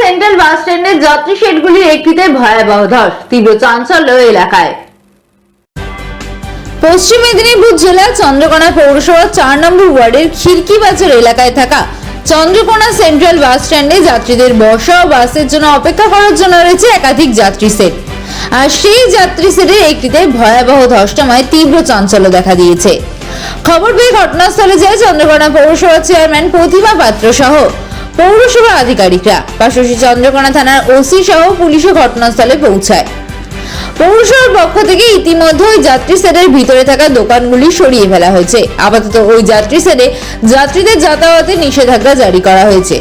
Central bus স্ট্যান্ডের যাত্রী শেডগুলির একটিতে ভয়াবহ ধস, তীব্র চাঞ্চল্য এলাকায়। পশ্চিম মেদিনীপুর জেলার চন্দ্রকোনা পৌরসভার 4 নম্বর ওয়ার্ডের খিড়কি বাজার এলাকায় থাকা চন্দ্রকোনা সেন্ট্রাল বাস স্ট্যান্ডে যাত্রীদের বসা ও বাসের জন্য অপেক্ষা করার জন্য রয়েছে একাধিক যাত্রী সেট। আর সেই যাত্রী সেটের একটিতে ভয়াবহ ধস নামায় তীব্র চাঞ্চল্য দেখা দিয়েছে। খবর পেয়ে ঘটনাস্থলে যায় চন্দ্রকোনা পৌরসভার চেয়ারম্যান প্রতিমা পাত্র সহ পৌরসভা আধিকারিকরা। পাশাপাশি চন্দ্রকোনা থানার ওসি সহ পুলিশও ঘটনাস্থলে পৌঁছায়। পৌরসভার পক্ষ থেকে ইতিমধ্যে ওই যাত্রী সেটের ভিতরে থাকা দোকানগুলি সরিয়ে ফেলা হয়েছে। আপাতত ওই যাত্রী সেটে যাত্রীদের যাতায়াতে নিষেধাজ্ঞা জারি করা হয়েছে।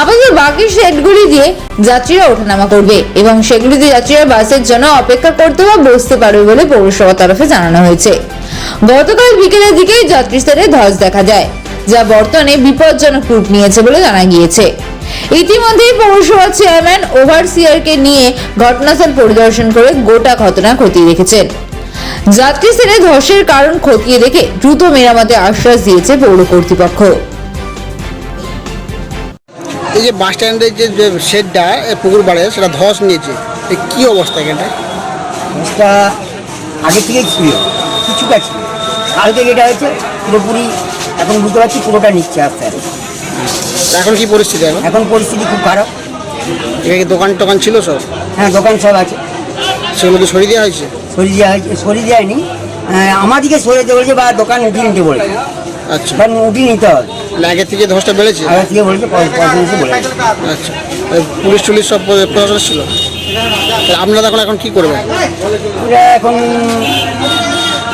আপাতত বাকি সেটগুলি দিয়ে যাত্রীরা ওঠানামা করবে এবং সেগুলিতে যাত্রীরা বাসের জন্য অপেক্ষা করতে বা বসতে পারবে বলে পৌরসভার তরফে জানানো হয়েছে। গতকাল বিকেলের দিকেই যাত্রী সেটে ধস দেখা যায়, যা বর্তমানে বিপজ্জনক রূপ নিয়েছে বলে জানা গিয়েছে। ইতিমধ্যেই পৌরসভার চেয়ারম্যান ওভারসিয়ারকে নিয়ে ঘটনাস্থল পরিদর্শন করে গোটা ঘটনা খতিয়ে দেখেছেন। যাত্রী সেটে ধসের কারণ খতিয়ে দেখে দ্রুত মেরামতের আশ্বাস দিয়েছে পৌর কর্তৃপক্ষ। এই যে বাস স্ট্যান্ডের যে শেডটা পুকুর বাড়ে সেটা ধস নিয়েছে, কি অবস্থা এখানটা? ধসটা আগে থেকে ছিল, কিছুটা ছিল, কালকে যেটা হয়েছে পুরোপুরি এখন বুঝতে পারছি পুরোটা নিচ্ছে আস্তে আস্তে। এখন কি পরিস্থিতি? এখন পরিস্থিতি খুব খারাপ। এখানে দোকান টোকান ছিল সব? হ্যাঁ, দোকান সব আছে। সেগুলো কি সরিয়ে দেওয়া হয়েছে? সরিয়ে দেয়নি, আমাদেরকে সরিয়ে দেওয়া বলেছে বা দোকান উঠিয়ে নিতে বলেছে। আচ্ছা, কারণ উঠিয়ে নিতে হবে। আগের থেকে ধসটা বেড়েছে? আগের থেকে বলেছে, বলেছে। আচ্ছা, পুলিশ টুলিশ সব প্রশাসন ছিল? আপনারা এখন কি করবেন? এখন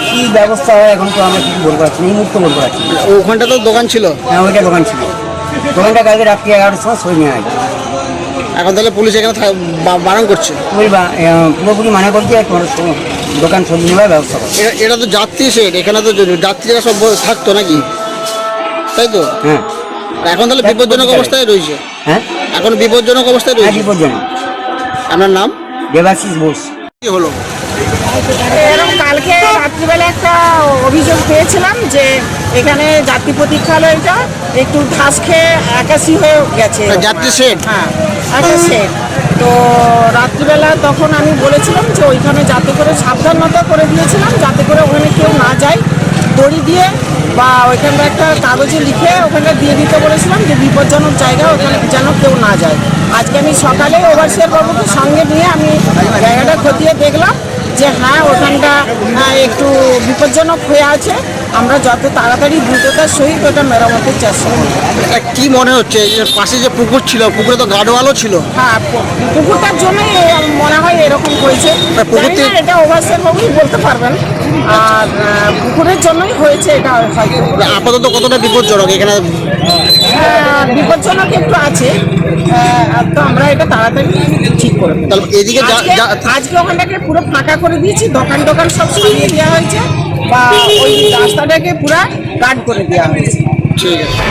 কি ব্যবস্থা হয় এখন তো আমরা কিছু বলতে পারছি না, এই মুহূর্তে বলতে পারছি না। ওখানটা তো দোকান ছিল? হ্যাঁ, ওইটা দোকান ছিল। দোকানটা কালকে রাত্রি 11টার সময় সরিয়ে নেওয়া হয়েছে। এখন তাহলে পুলিশ এখানে বারণ করছে? পুরোপুরি মানা করছে তোমার দোকান সরিয়ে নেওয়ার ব্যবস্থা করছে। এটা তো যাত্রী সেট, এখানে তো যাত্রীরা সব থাকতো নাকি, তাই তো? হ্যাঁ, এখন তাহলে বিপজ্জনক অবস্থায় রয়েছে? হ্যাঁ, এখন বিপজ্জনক অবস্থায় রয়েছে। বিপজ্জনক। আপনার নাম? দেবাশিস বোস। কি হলো? এরকম কালকে রাত্রিবেলা একটা অভিযোগ পেয়েছিলাম যে এখানে যাত্রী প্রতীক্ষালয়টা একটু ঘাস খেয়ে একাশি হয়ে গেছে। যাত্রী সেট? হ্যাঁ, একটা সেট। তো রাত্রিবেলা তখন আমি বলেছিলাম যে ওইখানে যাতে করে সাবধানতা করে দিয়েছিলাম, যাতে করে ওখানে কেউ না যায়, দড়ি দিয়ে বা ওইখানটা একটা কাগজে লিখে ওখানটা দিয়ে দিতে বলেছিলাম যে বিপজ্জনক জায়গা, ওখানে যেন কেউ না যায়। আজকে আমি সকালে ওভারসিয়ার বাবুকে সঙ্গে নিয়ে আমি জায়গাটা খতিয়ে দেখলাম যে হ্যাঁ, ওখানটা একটু বিপজ্জনক হয়ে আছে। আমরা যত তাড়াতাড়ি দ্রুততার সহিত ওটা মেরামতের চেষ্টা করি। কি মনে হচ্ছে পাশে যে পুকুর ছিল, পুকুরে তো গার্ডওয়ালও ছিল? হ্যাঁ, পুকুরটার জন্যই মনে হয় এরকম হয়েছে। এটা ওভারসিয়ার বাবুই বলতে পারবেন। আর পুকুরের জন্যই হয়েছে এটা হয়তো। আপাতত কতটা বিপজ্জনক এখানে? বিপজ্জনক একটু আছে, তো আমরা এটা তাড়াতাড়ি ঠিক করে দেব। এদিকে আজকে ওখানটাকে পুরো ফাঁকা করে দিয়েছি, দোকান সব সরিয়ে দেওয়া হয়েছে বা ওই রাস্তাটাকে পুরো গার্ড করে দেওয়া হয়েছে। ঠিক আছে।